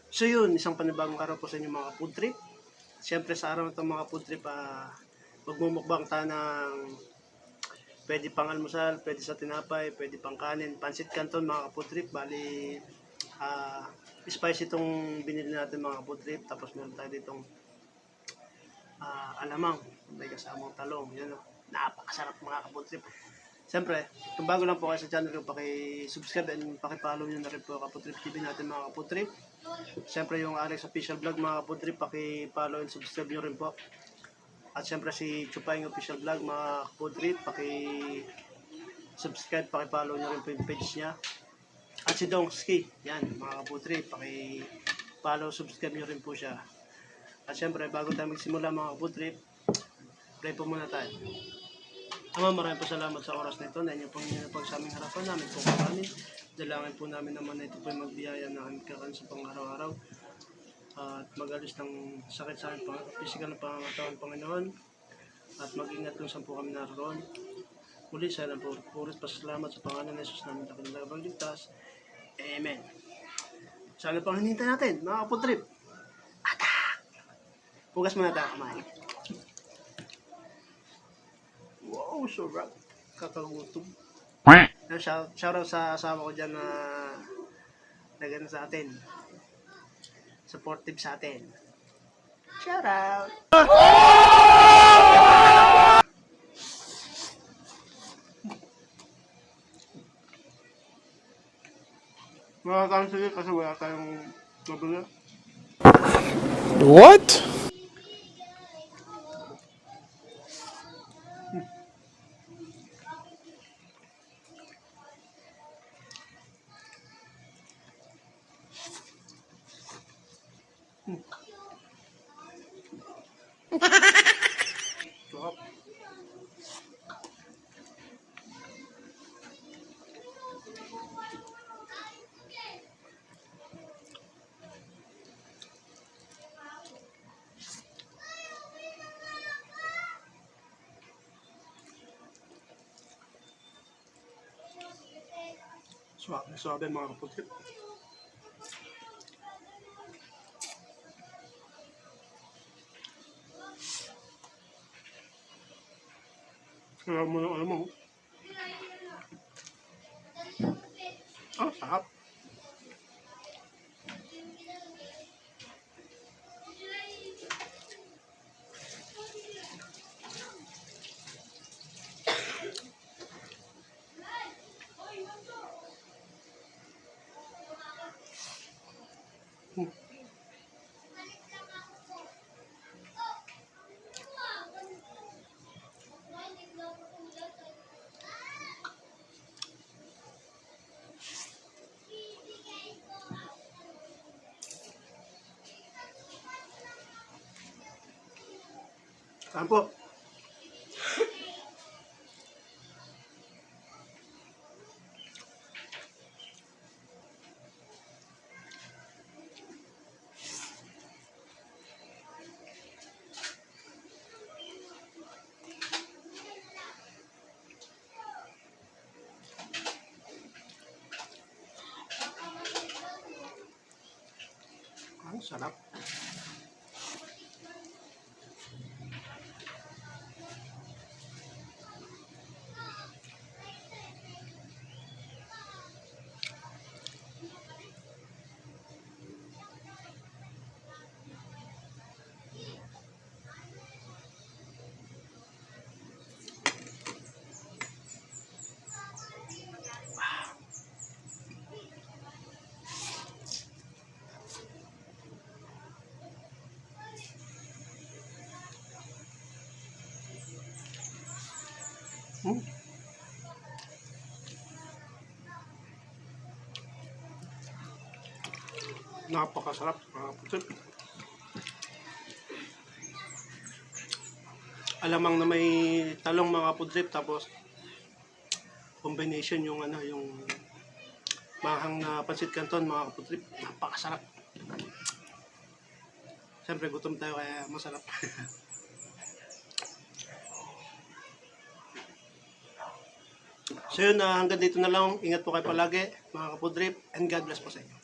So yun, isang panibagong araw po sa inyo mga food trip. Siyempre sa araw na ito mga food trip, magmumukbang tayo ng pwede pang almusal, pwede sa tinapay, pwede pang kanin, pansit canton mga food trip. Bali, spicy itong binili natin mga food trip. Tapos meron tayo ditong alamang, may kasamang talong. Yan, napakasarap mga food trip. Siyempre, kung bago lang po kayo sa channel ko, paki-subscribe and paki-follow nyo na rin po Kaputrip TV natin mga Kaputrip. Siyempre yung Alex Official Vlog mga Kaputrip, paki-follow and subscribe nyo rin po. At siyempre si Chupayng Official Vlog mga Kaputrip, paki-subscribe, paki-follow nyo rin po yung page niya. At si Dongski, yan mga Kaputrip, paki-follow, subscribe nyo rin po siya. At siyempre, bago tayo magsimula mga Kaputrip, pray po muna tayo. Ama, maraming po salamat sa oras na ito na inyo pong inilapag sa aming harapan namin po kakanin. Dalangin po namin naman na ito po yung magbiyaya na aming kakanin sa pang-araw-araw. At mag-alis ng sakit sa aming physical na pangangatawan, Panginoon. At mag-ingat kung saan po kami naroon. Muli, sa ilang purit pasalamat sa pangalan ng Jesus namin na kanilang ligtas. Amen. Sana pang hinintay natin, mga kaputrip. Atak! Pugas muna tayo kamay. Wow, sarap. Kakagutom. Shoutout sa asawa ko dyan na nagano sa atin. Supportive sa atin. Shoutout! Makakang sige kasi wala tayong mabili. What? Sarap. Suwabe mga kaputrip. Kaya mo ng alam mo. Sarap. Saan po? Ang sarap. Napakasarap mga kaputrip. Alamang na may talong mga kaputrip, tapos combination yung yung mahang na pansit canton mga kaputrip. Napakasarap. Siyempre gutom tayo kaya masarap. So yun, hanggang dito na lang. Ingat po kayo palagi mga kaputrip, and God bless po sa inyo.